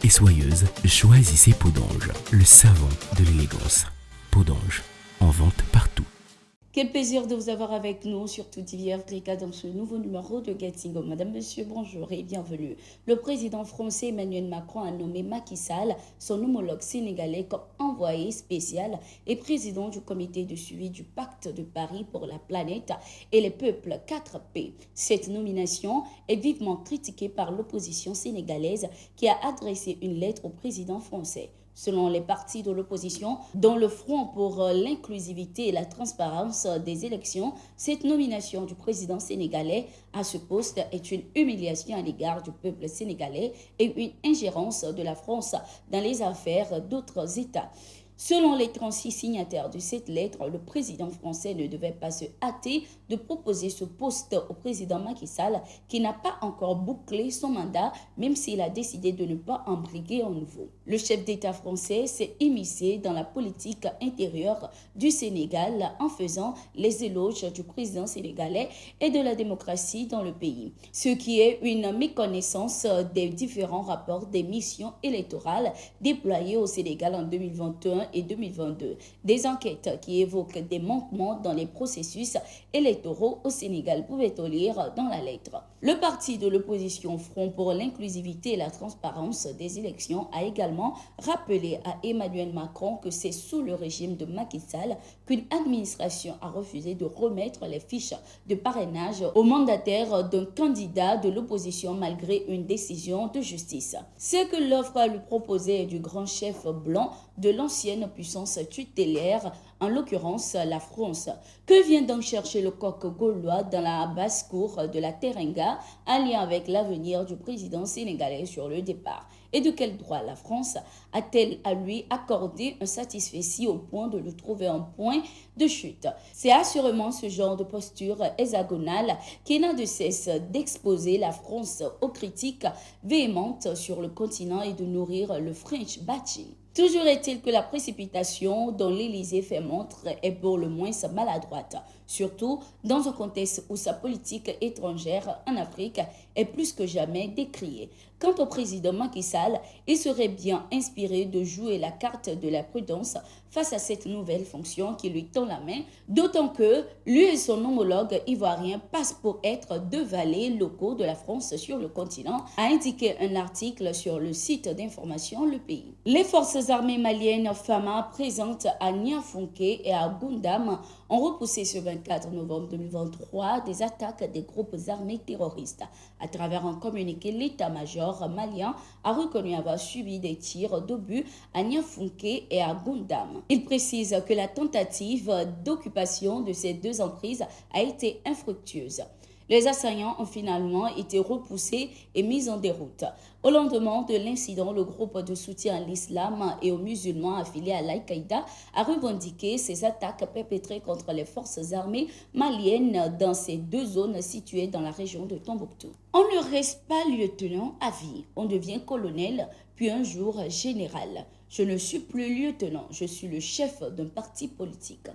et soyeuse, choisissez Podange, le savon de l'élégance. Podange, en vente partout. Quel plaisir de vous avoir avec nous sur Tout TV Africa dans ce nouveau numéro de Getting. Madame, Monsieur, bonjour et bienvenue. Le président français Emmanuel Macron a nommé Macky Sall, son homologue sénégalais, comme envoyé spécial et président du comité de suivi du Pacte de Paris pour la planète et les peuples 4P. Cette nomination est vivement critiquée par l'opposition sénégalaise qui a adressé une lettre au président français. Selon les partis de l'opposition, dont le Front pour l'inclusivité et la transparence des élections, cette nomination du président sénégalais à ce poste est une humiliation à l'égard du peuple sénégalais et une ingérence de la France dans les affaires d'autres États. Selon les 36 signataires de cette lettre, le président français ne devait pas se hâter de proposer ce poste au président Macky Sall, qui n'a pas encore bouclé son mandat, même s'il a décidé de ne pas en briguer un nouveau. Le chef d'État français s'est immiscé dans la politique intérieure du Sénégal en faisant les éloges du président sénégalais et de la démocratie dans le pays, ce qui est une méconnaissance des différents rapports des missions électorales déployées au Sénégal en 2021 et 2022. Des enquêtes qui évoquent des manquements dans les processus électoraux au Sénégal pouvaient-on lire dans la lettre. Le parti de l'opposition Front pour l'inclusivité et la transparence des élections a également rappelé à Emmanuel Macron que c'est sous le régime de Macky Sall qu'une administration a refusé de remettre les fiches de parrainage aux mandataires d'un candidat de l'opposition malgré une décision de justice. C'est que l'offre à lui proposer du grand chef blanc de l'ancienne puissance tutélaire, en l'occurrence la France. Que vient donc chercher le coq gaulois dans la basse-cour de la Teranga en lien avec l'avenir du président sénégalais sur le départ? Et de quel droit la France a-t-elle à lui accordé un satisfecit au point de lui trouver un point de chute? C'est assurément ce genre de posture hexagonale qui n'a de cesse d'exposer la France aux critiques véhémentes sur le continent et de nourrir le French bashing. Toujours est-il que la précipitation dont l'Élysée fait montre est pour le moins maladroite, surtout dans un contexte où sa politique étrangère en Afrique est plus que jamais décriée. Quant au président Macky Sall, il serait bien inspiré de jouer la carte de la prudence face à cette nouvelle fonction qui lui tend la main, d'autant que lui et son homologue ivoirien passent pour être deux valets locaux de la France sur le continent, a indiqué un article sur le site d'information Le Pays. Les forces armées maliennes FAMA présentes à Niafunké et à Goundam ont repoussé ce 24 novembre 2023 des attaques des groupes armés terroristes. À travers un communiqué, l'état-major malien a reconnu avoir subi des tirs d'obus à Niafunké et à Goundam. Il précise que la tentative d'occupation de ces deux emprises a été infructueuse. Les assaillants ont finalement été repoussés et mis en déroute. Au lendemain de l'incident, le groupe de soutien à l'islam et aux musulmans affiliés à l'Al-Qaïda a revendiqué ces attaques perpétrées contre les forces armées maliennes dans ces deux zones situées dans la région de Tombouctou. On ne reste pas lieutenant à vie, on devient colonel, puis un jour général. Je ne suis plus lieutenant, je suis le chef d'un parti politique.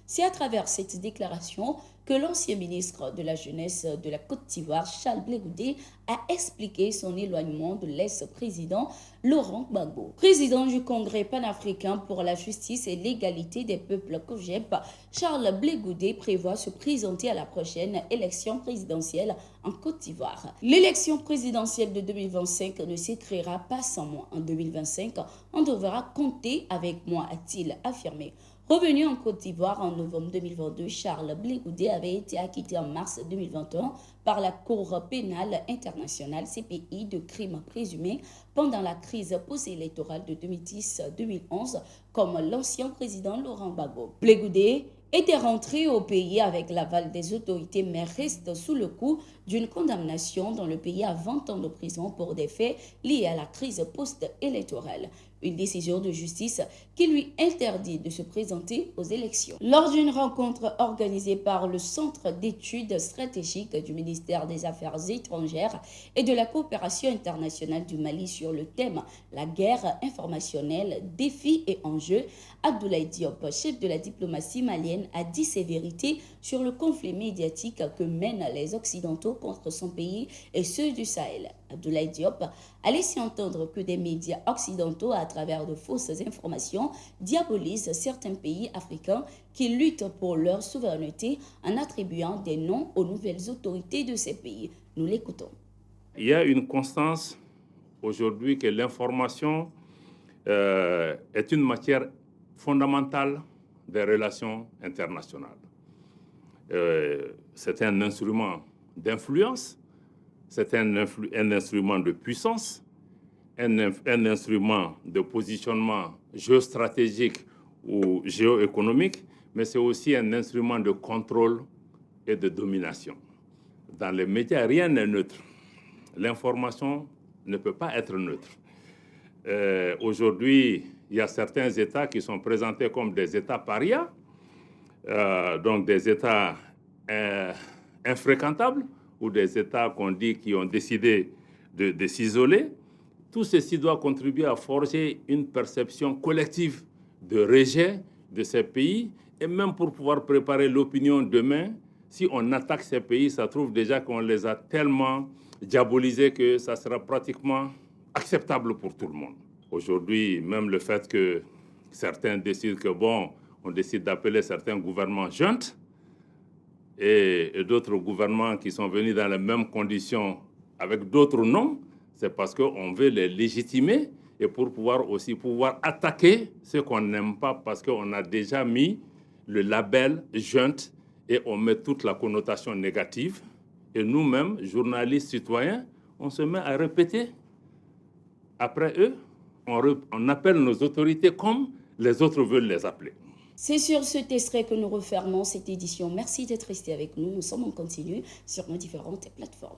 C'est à travers cette déclaration que l'ancien ministre de la Jeunesse de la Côte d'Ivoire, Charles Blé Goudé, a expliqué son éloignement de l'ex-président Laurent Gbagbo. Président du Congrès panafricain pour la justice et l'égalité des peuples COJEP, Charles Blé Goudé prévoit se présenter à la prochaine élection présidentielle en Côte d'Ivoire. L'élection présidentielle de 2025 ne s'écrira pas sans moi. En 2025, on devra compter avec moi, a-t-il affirmé. Revenu en Côte d'Ivoire en novembre 2022, Charles Blé Goudé avait été acquitté en mars 2021 par la Cour pénale internationale CPI de crimes présumés pendant la crise post-électorale de 2010-2011 comme l'ancien président Laurent Gbagbo. Blé Goudé était rentré au pays avec l'aval des autorités mais reste sous le coup d'une condamnation dans le pays à 20 ans de prison pour des faits liés à la crise post-électorale. Une décision de justice qui lui interdit de se présenter aux élections. Lors d'une rencontre organisée par le Centre d'études stratégiques du ministère des Affaires étrangères et de la coopération internationale du Mali sur le thème « La guerre informationnelle, défis et enjeux », Abdoulaye Diop, chef de la diplomatie malienne, citoyenne a dit ses vérités sur le conflit médiatique que mènent les Occidentaux contre son pays et ceux du Sahel. Abdoulaye Diop a laissé entendre que des médias occidentaux, à travers de fausses informations, diabolisent certains pays africains qui luttent pour leur souveraineté en attribuant des noms aux nouvelles autorités de ces pays. Nous l'écoutons. Il y a une constance aujourd'hui que l'information est une matière fondamentale des relations internationales. C'est un instrument d'influence, c'est un instrument de puissance, un instrument de positionnement géostratégique ou géoéconomique, mais c'est aussi un instrument de contrôle et de domination. Dans les médias, rien n'est neutre. L'information ne peut pas être neutre. Aujourd'hui, il y a certains États qui sont présentés comme des États parias, donc des États infréquentables ou des États qu'on dit qui ont décidé de s'isoler. Tout ceci doit contribuer à forger une perception collective de rejet de ces pays et même pour pouvoir préparer l'opinion demain. Si on attaque ces pays, ça trouve déjà qu'on les a tellement diabolisés que ça sera pratiquement acceptable pour tout le monde. Aujourd'hui, même le fait que certains décident que, on décide d'appeler certains gouvernements juntes et d'autres gouvernements qui sont venus dans les mêmes conditions avec d'autres noms, c'est parce qu'on veut les légitimer et pour pouvoir attaquer ceux qu'on n'aime pas parce qu'on a déjà mis le label junte et on met toute la connotation négative. Et nous-mêmes, journalistes, citoyens, on se met à répéter. Après eux, on appelle nos autorités comme les autres veulent les appeler. C'est sur cet extrait que nous refermons cette édition. Merci d'être resté avec nous. Nous sommes en continu sur nos différentes plateformes.